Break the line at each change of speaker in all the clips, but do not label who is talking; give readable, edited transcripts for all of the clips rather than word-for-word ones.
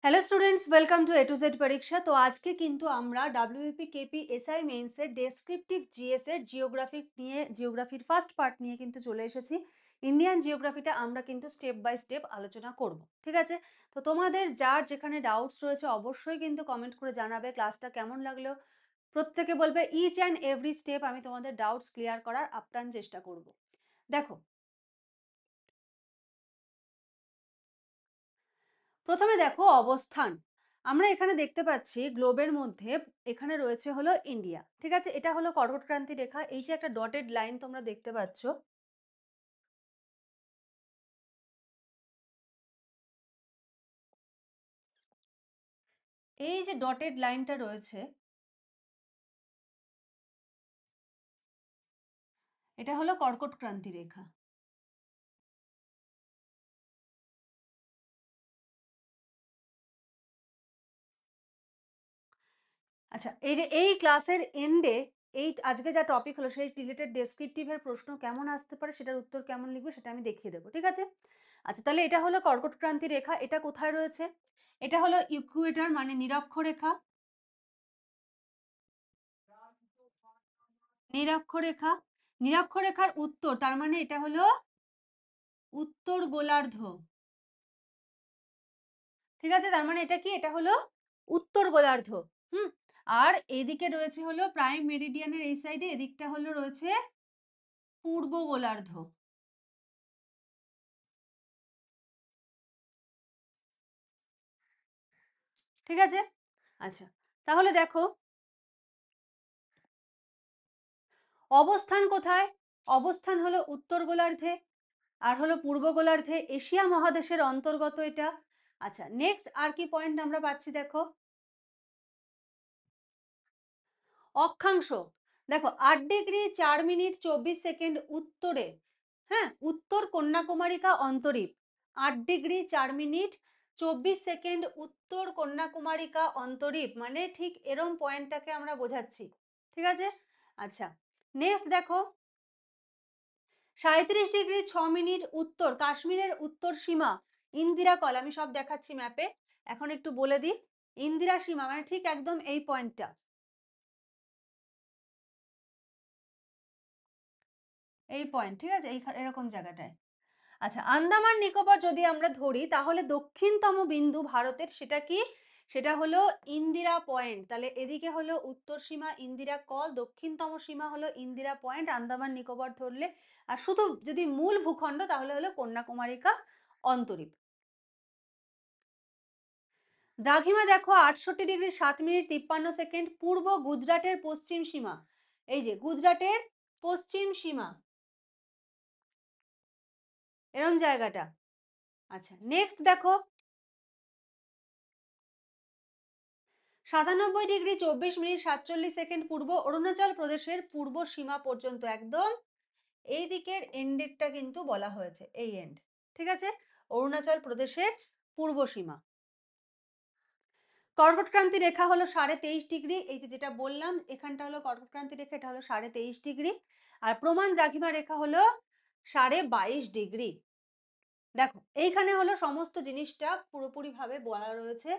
Hello students, welcome to A to Z পরীক্ষা। তো আজকে কিন্তু আমরা ডাব্লিউবিপি কেপি এসআই মেইনসের ডেসক্রিপটিভ জিএস এর জিওগ্রাফির ফার্স্ট পার্ট নিয়ে কিন্তু চলে এসেছি। ইন্ডিয়ান জিওগ্রাফিটা আমরা কিন্তু স্টেপ বাই স্টেপ আলোচনা করব, ঠিক আছে? তো তোমাদের যার যেখানে ডাউটস রয়েছে অবশ্যই কিন্তু কমেন্ট করে জানাবে ক্লাসটা কেমন লাগলো। প্রত্যেকে বলবে ইচ অ্যান্ড এভরি স্টেপ আমি তোমাদের ডাউটস ক্লিয়ার করার আপ্রাণ চেষ্টা করব। দেখো, প্রথমে দেখো অবস্থান। আমরা এখানে দেখতে পাচ্ছি গ্লোবের মধ্যে এখানে রয়েছে হলো ইন্ডিয়া, ঠিক আছে? এটা হলো কর্কটক্রান্তি রেখা। এই যে একটা ডটেড লাইন তোমরা দেখতে পাচ্ছ, এই যে ডটেড লাইনটা রয়েছে, এটা হলো কর্কটক্রান্তি রেখা। আচ্ছা, এই ক্লাসের এন্ডে এই আজকে যা টপিক হলো সেই রিলেটেড ডেসক্রিপটিভের প্রশ্ন কেমন আসতে পারে, সেটার উত্তর কেমন লিখবে সেটা আমি দেখিয়ে দেবো, ঠিক আছে? আচ্ছা, তাহলে এটা হলো কর্কটক্রান্তি রেখা। এটা কোথায় রয়েছে? এটা হলো ইকুয়েটর মানে নিরক্ষরেখা। নিরক্ষরেখা, নিরক্ষরেখার উত্তর, তার মানে এটা হলো উত্তর গোলার্ধ, ঠিক আছে? তার মানে এটা কি? এটা হলো উত্তর গোলার্ধ। হুম। আর এইদিকে রয়েছে হলো প্রাইম মেরিডিয়ানের এই সাইডে, এদিকটা হলো রয়েছে পূর্ব গোলার্ধ, ঠিক আছে? আচ্ছা, তাহলে দেখো অবস্থান কোথায়? অবস্থান হলো উত্তর গোলার্ধে আর হলো পূর্ব গোলার্ধে, এশিয়া মহাদেশের অন্তর্গত এটা। আচ্ছা, নেক্সট আর কি পয়েন্ট আমরা পাচ্ছি দেখো, অক্ষাংশ। দেখো 8°4'24" উত্তরে, হ্যাঁ, উত্তর কন্যাকুমারিকা অন্তরীপ। 8°4'24" উত্তর কন্যাকুমারিকা অন্তরীপ মানে ঠিক এরম পয়েন্টটাকে আমরা বোঝাচ্ছি, ঠিক আছে? আচ্ছা, নেক্সট দেখো 37°6' উত্তর কাশ্মীরের উত্তর সীমা ইন্দিরা কল। আমি সব দেখাচ্ছি ম্যাপে, এখন একটু বলে দিই। ইন্দিরা সীমা মানে ঠিক একদম এই পয়েন্টটা, এই পয়েন্ট, ঠিক আছে? এই এরকম জায়গাটায়। আচ্ছা, আন্দামান নিকোবর যদি আমরা ধরি তাহলে দক্ষিণতম বিন্দু ভারতের সেটা কি? সেটা হলো ইন্দিরা পয়েন্ট। তাহলে এদিকে হলো উত্তর সীমা ইন্দিরা কল, দক্ষিণতম সীমা হলো ইন্দিরা পয়েন্ট আন্দামান নিকোবর ধরলে। আর শুধু যদি মূল ভূখণ্ড তাহলে হলো কন্যাকুমারিকা অন্তরীপ। দ্রাঘিমা দেখো 68°7'53" পূর্ব গুজরাটের পশ্চিম সীমা। এই যে গুজরাটের পশ্চিম সীমা, এরম জায়গাটা। আচ্ছা, নেক্সট দেখো 97°24'47" পূর্ব অরুণাচল প্রদেশের পূর্ব সীমা পর্যন্ত একদম এই দিকের এন্ডেরটা কিন্তু বলা হয়েছে, এই এন্ড, ঠিক আছে? অরুণাচল প্রদেশের পূর্ব সীমা। কর্কটক্রান্তি রেখা হলো 23.5°। এই যে যেটা বললাম এখানটা হলো কর্কটক্রান্তি রেখা, এটা হলো 23.5°। আর প্রমাণ দ্রাঘিমা রেখা হলো 22.5°। দেখো এইখানে হলো সমস্ত জিনিসটা পুরোপুরি ভাবে বলা রয়েছে।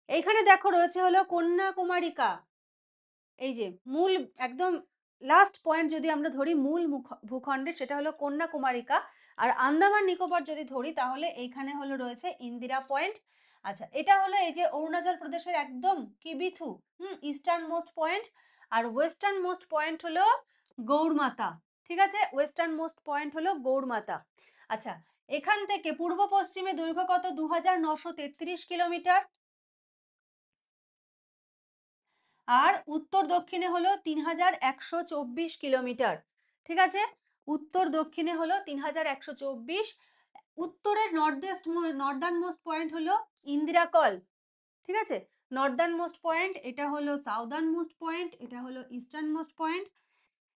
এইখানে দেখো রয়েছে হলো কন্যাকুমারিকা, এই যে মূল একদম লাস্ট পয়েন্ট যদি আমরা ধরি মূল ভূখণ্ডের, সেটা হলো কন্যাকুমারিকা। আর আন্দামান নিকোবর যদি ধরি তাহলে এইখানে হলো রয়েছে ইন্দিরা পয়েন্ট। আচ্ছা, এটা হলো এই যে অরুণাচল প্রদেশের একদম কিবিথু, ইস্টার্ন মোস্ট পয়েন্ট। আর ওয়েস্টার্ন মোস্ট পয়েন্ট হলো গৌড়মাতা, ঠিক আছে? ওয়েস্টার্ন মোস্ট পয়েন্ট হলো গৌড়মাতা। আচ্ছা, এখান থেকে পূর্ব পশ্চিমে দৈর্ঘ্য কত? 2933 কিলোমিটার। আর উত্তর দক্ষিণে হলো 3124 কিলোমিটার, ঠিক আছে? উত্তর দক্ষিণে হলো 3124। উত্তরের নর্দার্ন মোস্ট পয়েন্ট হলো ইন্দিরা কল, ঠিক আছে? নর্দার্ন মোস্ট পয়েন্ট, এটা হলো সাউদার্ন মোস্ট পয়েন্ট, এটা হলো ইস্টার্ন মোস্ট পয়েন্ট।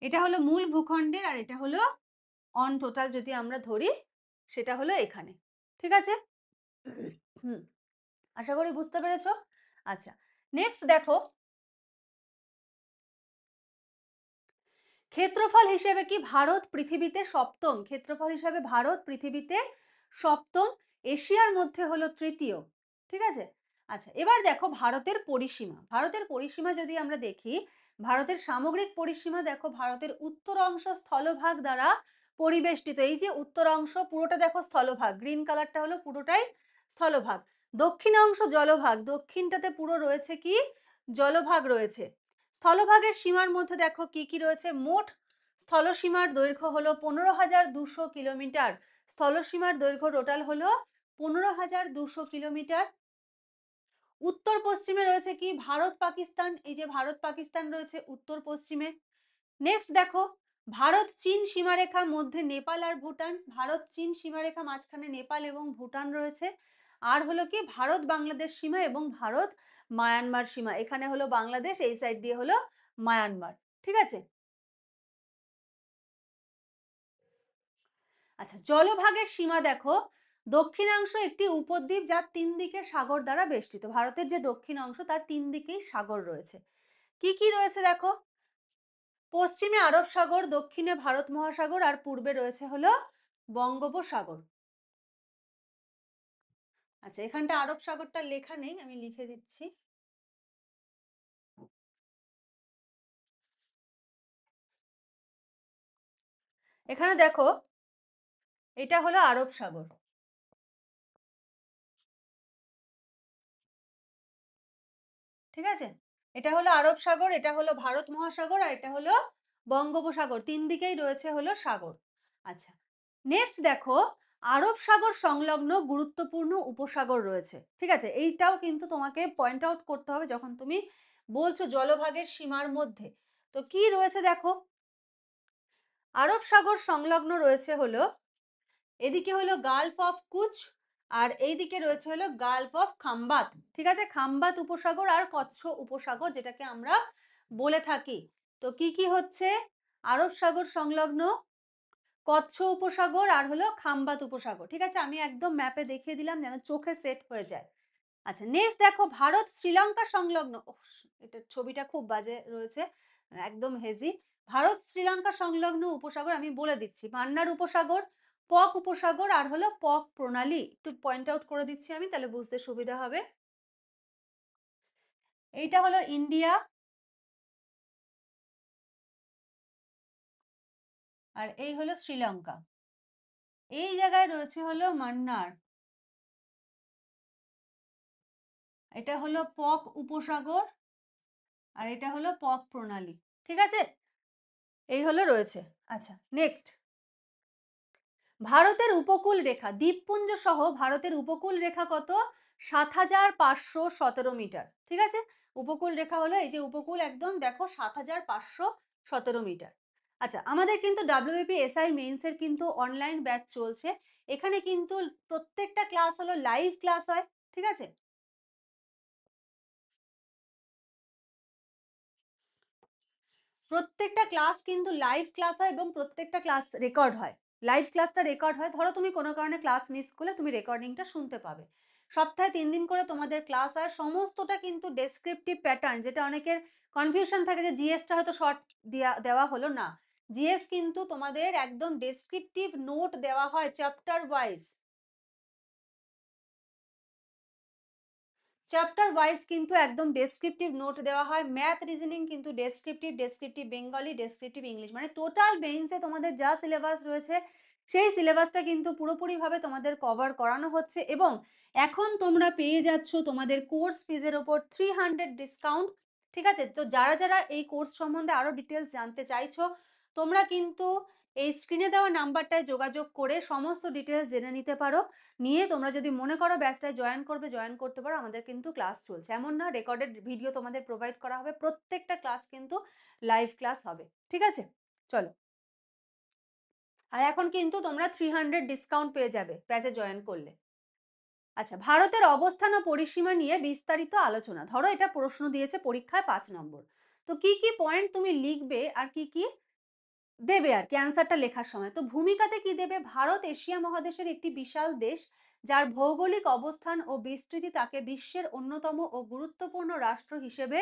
এটা হলো মূল ভূখণ্ডের আর এটা হলো অন টোটাল যদি আমরা ধরি সেটা হলো এখানে, ঠিক আছে? হুম, আশা করি বুঝতে পেরেছো। আচ্ছা, নেক্সট দেখো ক্ষেত্রফল হিসেবে কি ভারত পৃথিবীতে সপ্তম? ক্ষেত্রফল হিসেবে ভারত পৃথিবীতে সপ্তম, এশিয়ার মধ্যে হলো তৃতীয়। ঠিক আছে? আচ্ছা, এবার দেখো ভারতের পরিসীমা। ভারতের পরিসীমা যদি আমরা দেখি, ভারতের সামগ্রিক পরিসীমা দেখো ভারতের উত্তর অংশ স্থলভাগ দ্বারা পরিবেষ্টিত। এই যে উত্তর অংশ পুরোটা দেখো স্থলভাগ, গ্রিন কালারটা হলো পুরোটাই স্থলভাগ। দক্ষিণ অংশ জলভাগ, দক্ষিণটাতে পুরো রয়েছে কি জলভাগ রয়েছে। স্থলভাগের সীমার মধ্যে দেখো কি কি রয়েছে, মোট স্থলসীমার দৈর্ঘ্য হলো 15,200 কিলোমিটার। স্থলসীমার দৈর্ঘ্য টোটাল হলো 15,200 কিলোমিটার। উত্তর পশ্চিমে রয়েছে কি ভারত পাকিস্তান, এই যে ভারত পাকিস্তান রয়েছে উত্তর পশ্চিমে। নেক্সট দেখো ভারত চীন সীমারেখা, মধ্যে নেপাল আর ভুটান। ভারত চীন সীমারেখা, মাঝখানে নেপাল এবং ভুটান রয়েছে। আর হলো কি ভারত বাংলাদেশ সীমা এবং ভারত মায়ানমার সীমা। এখানে হলো বাংলাদেশ, এই সাইড দিয়ে হলো মায়ানমার। ঠিক আছে? আচ্ছা, জলভাগের সীমা দেখো, দক্ষিণাংশ একটি উপদ্বীপ যা তিন দিকে সাগর দ্বারা বেষ্টিত। ভারতের যে দক্ষিণ অংশ তার তিন দিকেই সাগর রয়েছে। কি কি রয়েছে দেখো, পশ্চিমে আরব সাগর, দক্ষিণে ভারত মহাসাগর আর পূর্বে রয়েছে হলো বঙ্গোপসাগর। আচ্ছা, এখানটা আরব সাগরটা লেখা নেই, আমি লিখে দিচ্ছি। এখানে দেখো এটা হলো আরব সাগর। ঠিক আছে? এটা হলো আরব সাগর, এটা হলো ভারত মহাসাগর আর এটা হলো বঙ্গোপসাগর। তিন দিকেই রয়েছে হলো সাগর। আচ্ছা, নেক্সট দেখো আরব সাগর সংলগ্ন গুরুত্বপূর্ণ উপসাগর রয়েছে। ঠিক আছে? এইটাও কিন্তু তোমাকে পয়েন্ট আউট করতে হবে যখন তুমি বলছো জলভাগের সীমার মধ্যে। তো কি রয়েছে দেখো, আরব সাগর সংলগ্ন রয়েছে হলো, এদিকে হলো গালফ অফ কুচ আর এইদিকে রয়েছে হলো গালফ অফ খাম্বাত। ঠিক আছে? খাম্বাত উপসাগর আর কচ্ছ উপসাগর যেটাকে আমরা বলে থাকি। তো কি কি হচ্ছে, আরব সাগর সংলগ্ন কচ্ছ উপসাগর আর হলো খাম্বাত উপসাগর। ঠিক আছে? আমি একদম ম্যাপে দেখিয়ে দিলাম যেন চোখে সেট হয়ে যায়। আচ্ছা, নেক্সট দেখো ভারত শ্রীলঙ্কা সংলগ্ন, এটা ছবিটা খুব বাজে রয়েছে, একদম হেজি। ভারত শ্রীলঙ্কা সংলগ্ন উপসাগর আমি বলে দিচ্ছি, মান্নার উপসাগর, পক উপসাগর আর হলো পক প্রণালী। একটু পয়েন্ট আউট করে দিচ্ছি আমি, তাহলে বুঝতে সুবিধা হবে। এইটা হলো ইন্ডিয়া আর এই হলো শ্রীলঙ্কা। এই জায়গায় রয়েছে হলো মান্নার, এটা হলো পক উপসাগর আর এটা হলো পক প্রণালী। ঠিক আছে? এই হলো রয়েছে। আচ্ছা, নেক্সট ভারতের উপকূল রেখা, দ্বীপপুঞ্জ সহ ভারতের উপকূল রেখা কত, 7,517 মিটার। ঠিক আছে? উপকূল রেখা হলো এই যে উপকূল, একদম দেখো 7,517 মিটার। আচ্ছা, আমাদের কিন্তু WBPSI মেইনসের কিন্তু অনলাইন ব্যাচ চলছে। এখানে কিন্তু প্রত্যেকটা ক্লাস হলো লাইভ ক্লাস হয়। ঠিক আছে? প্রত্যেকটা ক্লাস কিন্তু লাইভ ক্লাস হয় এবং প্রত্যেকটা ক্লাস রেকর্ড হয়। লাইভ ক্লাসটা রেকর্ড হয়, ধরো তুমি কোনো কারণে ক্লাস মিস করলে তুমি রেকর্ডিংটা শুনতে পাবে। সপ্তাহে 3 দিন করে তোমাদের ক্লাস হয়, সমস্তটা কিন্তু ডেসক্রিপটিভ প্যাটার্ন। যেটা অনেকের কনফিউশন থাকে যে জিএসটা হয়তো শর্ট দেওয়া হলো না, জিএস কিন্তু তোমাদের একদম ডেসক্রিপটিভ নোট দেওয়া হয় চ্যাপ্টার ওয়াইজ। চ্যাপ্টার ওয়াইজ কিন্তু একদম ডেসক্রিপটিভ নোট দেওয়া হয়। ম্যাথ রিজনিং কিন্তু descriptive, descriptive Bengali, descriptive English, মানে টোটাল মেইনসে তোমাদের যা সিলেবাস রয়েছে সেই সিলেবাসটা কিন্তু পুরোপুরিভাবে তোমাদের কভার করানো হচ্ছে। এবং এখন তোমরা পেয়ে যাচ্ছ তোমাদের কোর্স ফিজের ওপর 300 ডিসকাউন্ট। ঠিক আছে? তো যারা যারা এই কোর্স সম্বন্ধে আরো ডিটেলস জানতে চাইছো, তোমরা কিন্তু এই স্ক্রিনে দেওয়া নাম্বারটায় যোগাযোগ করে সমস্ত ডিটেলস জেনে নিতে পারো। নিয়ে তোমরা যদি মনে করো ব্যাচটায় জয়েন করবে, জয়েন করতে পারো। আমাদের কিন্তু ক্লাস চলছে, এমন না রেকর্ডেড ভিডিও তোমাদের প্রোভাইড করা হবে, প্রত্যেকটা ক্লাস কিন্তু লাইভ ক্লাস হবে। ঠিক আছে? চলো, আর এখন কিন্তু তোমরা 300 ডিসকাউন্ট পেয়ে যাবে ব্যাচে জয়েন করলে। আচ্ছা, ভারতের অবস্থান ও পরিসীমা নিয়ে বিস্তারিত আলোচনা। ধরো এটা প্রশ্ন দিয়েছে পরীক্ষায় 5 নম্বর, তো কি কি পয়েন্ট তুমি লিখবে আর কি কি দেবে আর কি অ্যান্সারটা লেখার সময়। তো ভূমিকাতে কি দেবে, ভারত এশিয়া মহাদেশের একটি বিশাল দেশ যার ভৌগোলিক অবস্থান ও বিস্তৃতি তাকে বিশ্বের অন্যতম ও গুরুত্বপূর্ণ রাষ্ট্র হিসেবে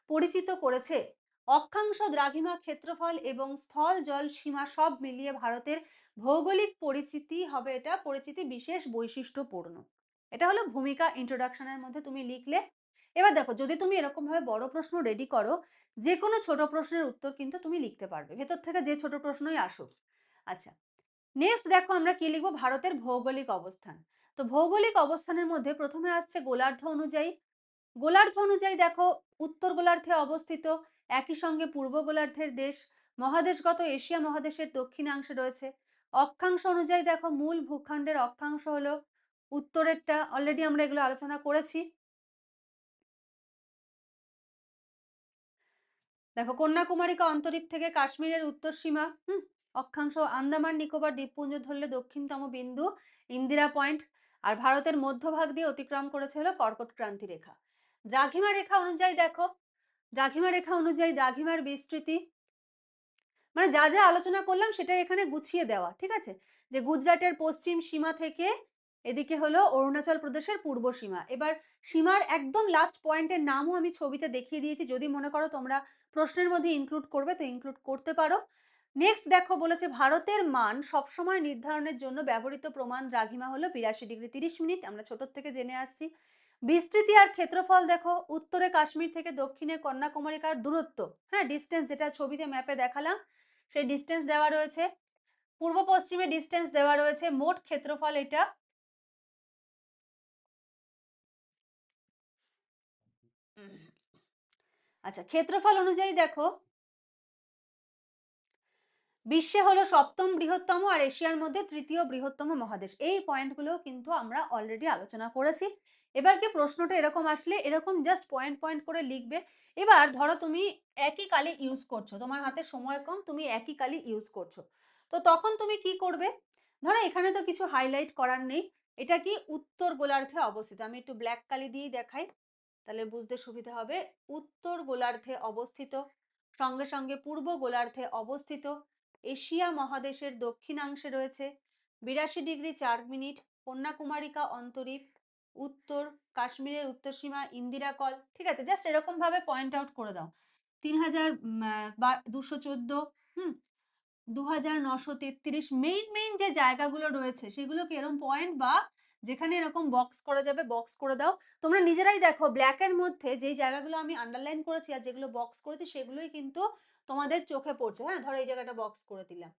পরিচিত করেছে। অক্ষাংশ, দ্রাঘিমা, ক্ষেত্রফল এবং স্থল জল সীমা সব মিলিয়ে ভারতের ভৌগোলিক পরিচিতি হবে, এটা পরিচিতি বিশেষ বৈশিষ্ট্যপূর্ণ। এটা হলো ভূমিকা ইন্ট্রোডাকশনের মধ্যে তুমি লিখলে। এবার দেখো যদি তুমি এরকমভাবে বড় প্রশ্ন রেডি করো, যে কোনো ছোট প্রশ্নের উত্তর কিন্তু তুমি লিখতে পারবে, ভেতর থেকে যে ছোট প্রশ্নই আসুক। আচ্ছা, নেক্সট দেখো আমরা কি লিখবো, ভারতের ভৌগোলিক অবস্থান। তো ভৌগোলিক অবস্থানের মধ্যে প্রথমে আসছে গোলার্ধ অনুযায়ী। গোলার্ধ অনুযায়ী দেখো উত্তর গোলার্ধে অবস্থিত, একই সঙ্গে পূর্ব গোলার্ধের দেশ, মহাদেশগত এশিয়া মহাদেশের দক্ষিণাংশে রয়েছে। অক্ষাংশ অনুযায়ী দেখো মূল ভূখণ্ডের অক্ষাংশ হলো উত্তরেরটা, অলরেডি আমরা এগুলো আলোচনা করেছি। দেখো কন্যাকুমারিকা অন্তরীপ থেকে কাশ্মীরের উত্তর সীমা, অক্ষাংশ, আন্দামান নিকোবর দ্বীপপুঞ্জ ধরলে দক্ষিণতম বিন্দু ইন্দিরা পয়েন্ট, আর ভারতের মধ্যভাগ দিয়ে অতিক্রম করেছে হলো কর্কট ক্রান্তি রেখা। দ্রাঘিমা রেখা অনুযায়ী দেখো, দ্রাঘিমা রেখা অনুযায়ী দ্রাঘিমার বিস্তৃতি, মানে যা যা আলোচনা করলাম সেটা এখানে গুছিয়ে দেওয়া, ঠিক আছে। যে গুজরাটের পশ্চিম সীমা থেকে এদিকে হলো অরুণাচল প্রদেশের পূর্ব সীমা। এবার সীমার একদম লাস্ট পয়েন্টের নামও আমি ছবিতে দেখিয়ে দিয়েছি, যদি মনে করো তোমরা প্রশ্নের মধ্যে ইনক্লুড করবে তো ইনক্লুড করতে পারো। নেক্সট দেখো বলেছে ভারতের মান সবসময় নির্ধারণের জন্য ব্যবহৃত প্রমাণ দ্রাঘিমা হলো 82°30', আমরা ছোট থেকে জেনে আসছি। বিস্তৃতি আর ক্ষেত্রফল দেখো, উত্তরে কাশ্মীর থেকে দক্ষিণে কন্যাকুমারিকার দূরত্ব, হ্যাঁ ডিস্টেন্স যেটা ছবিতে ম্যাপে দেখালাম সেই ডিস্টেন্স দেওয়া রয়েছে, পূর্ব পশ্চিমে ডিস্টেন্স দেওয়া রয়েছে, মোট ক্ষেত্রফল এটা। আচ্ছা, ক্ষেত্রফল অনুযায়ী দেখো বিশ্বে হলো সপ্তম বৃহত্তম আর এশিয়ার মধ্যে তৃতীয় বৃহত্তম মহাদেশ। এই পয়েন্টগুলো কিন্তু আমরা অলরেডি আলোচনা করেছি। এবার কি প্রশ্নটা এরকম আসলে এরকম জাস্ট পয়েন্ট পয়েন্ট করে লিখবে। এবার ধরো তুমি একই কালি ইউজ করছো, তোমার হাতে সময় কম, তুমি একই কালি ইউজ করছো, তো তখন তুমি কি করবে, ধরো এখানে তো কিছু হাইলাইট করার নেই, এটা কি উত্তর গোলার্ধে অবস্থিত, আমি একটু ব্ল্যাক কালি দিয়েই দেখাই তাহলে বুঝতে সুবিধা হবে। উত্তর গোলার্ধে অবস্থিত, সঙ্গে সঙ্গে পূর্ব গোলার্ধে অবস্থিত, এশিয়া মহাদেশের দক্ষিণাংশে রয়েছে, 82°4', কন্যাকুমারিকা অন্তরীপ, উত্তর কাশ্মীরের উত্তর সীমা ইন্দিরা কল, ঠিক আছে, জাস্ট এরকম ভাবে পয়েন্ট আউট করে দাও। 3214, 2933, মেইন মেইন যে জায়গাগুলো রয়েছে সেগুলোকে এরকম পয়েন্ট বা যেখানে এরকম বক্স করা যাবে বক্স করে দাও। তোমরা নিজেরাই দেখো ব্ল্যাকের মধ্যে যেই জায়গাগুলো আমি আন্ডারলাইন করেছি আর যেগুলো বক্স করেছি সেগুলোই কিন্তু তোমাদের চোখে পড়ছে। হ্যাঁ, ধরো এই জায়গাটা বক্স করে দিলাম,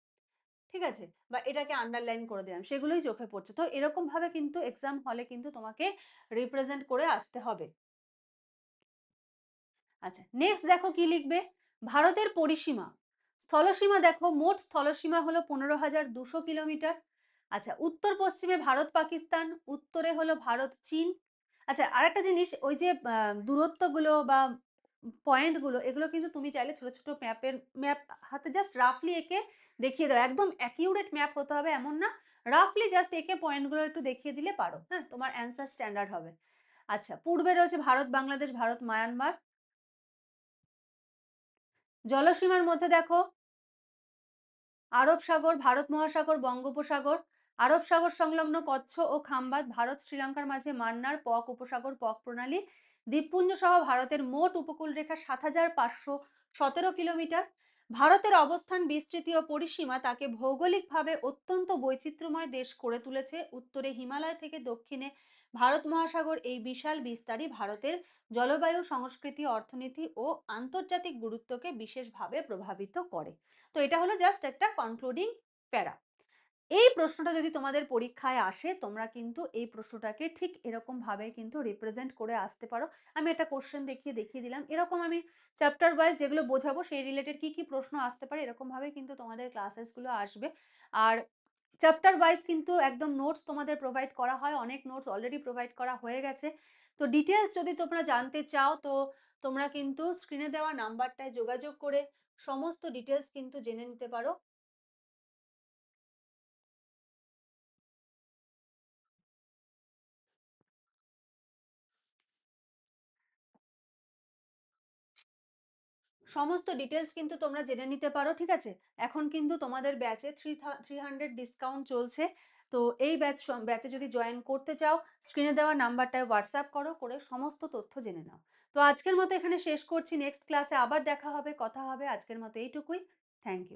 ঠিক আছে, বা এটাকে আন্ডারলাইন করে দিলাম, সেগুলোই চোখে পড়ছে। তো এরকম ভাবে কিন্তু এক্সাম হলে কিন্তু তোমাকে রিপ্রেজেন্ট করে আসতে হবে। আচ্ছা, নেক্সট দেখো কি লিখবে, ভারতের পরিসীমা, স্থলসীমা দেখো মোট স্থলসীমা হলো 15,200 কিলোমিটার। আচ্ছা, উত্তর পশ্চিমে ভারত পাকিস্তান, উত্তরে হলো ভারত চীন। আচ্ছা, আরেকটা জিনিস, ওই যে দূরত্বগুলো বা পয়েন্টগুলো এগুলো কিন্তু তুমি চাইলে ছোট ছোট ম্যাপ হাতে জাস্ট রাফলি এঁকে দেখিয়ে দাও, একদম অ্যাকিউরেট ম্যাপ হতে হবে এমন না, রাফলি জাস্ট এঁকে পয়েন্টগুলো একটু দেখিয়ে দিলে পারো, হ্যাঁ তোমার অ্যান্সার স্ট্যান্ডার্ড হবে। আচ্ছা, পূর্বে রয়েছে ভারত বাংলাদেশ, ভারত মায়ানমার। জলসীমার মধ্যে দেখো আরব সাগর, ভারত মহাসাগর, বঙ্গোপসাগর, আরব সাগর সংলগ্ন কচ্ছ ও খাম্বাত, ভারত শ্রীলঙ্কার মাঝে মান্নার, পক উপসাগর, পক প্রণালী, দ্বীপপুঞ্জ সহ ভারতের মোট উপকূল রেখা 7,517 কিলোমিটার। ভারতের অবস্থান, বিস্তৃতি ও পরিসীমা তাকে ভৌগোলিকভাবে অত্যন্ত বৈচিত্র্যময় দেশ করে তুলেছে। উত্তরে হিমালয় থেকে দক্ষিণে ভারত মহাসাগর, এই বিশাল বিস্তারই ভারতের জলবায়ু, সংস্কৃতি, অর্থনীতি ও আন্তর্জাতিক গুরুত্বকে বিশেষভাবে প্রভাবিত করে। তো এটা হলো জাস্ট একটা কনক্লুডিং প্যারা। এই প্রশ্নটা যদি তোমাদের পরীক্ষায় আসে তোমরা কিন্তু এই প্রশ্নটাকে ঠিক এরকম ভাবে কিন্তু রিপ্রেজেন্ট করে আসতে পারো। আমি একটা কোশ্চেন দেখিয়ে দিলাম, এরকম আমি চ্যাপ্টার ওয়াইজ যেগুলো বোঝাবো সেই রিলেটেড কি কি প্রশ্ন আসতে পারে এরকম ভাবে কিন্তু তোমাদের ক্লাসেসগুলো আসবে। আর চ্যাপ্টার ওয়াইজ কিন্তু একদম নোটস তোমাদের প্রোভাইড করা হয়, অনেক নোটস অলরেডি প্রোভাইড করা হয়ে গেছে। তো ডিটেলস যদি তোমরা জানতে চাও তো তোমরা কিন্তু স্ক্রিনে দেওয়া নাম্বারটায় যোগাযোগ করে সমস্ত ডিটেলস কিন্তু জেনে নিতে পারো। সমস্ত ডিটেলস কিন্তু তোমরা জেনে নিতে পারো, ঠিক আছে। এখন কিন্তু তোমাদের ব্যাচে 300 ডিসকাউন্ট চলছে। তো এই ব্যাচে যদি জয়েন করতে চাও স্ক্রিনে দেওয়া নাম্বারটায় হোয়াটসঅ্যাপ করো, করে সমস্ত তথ্য জেনে নাও। তো আজকের মতো এখানে শেষ করছি, নেক্সট ক্লাসে আবার দেখা হবে, কথা হবে, আজকের মতো এইটুকুই। Thank you.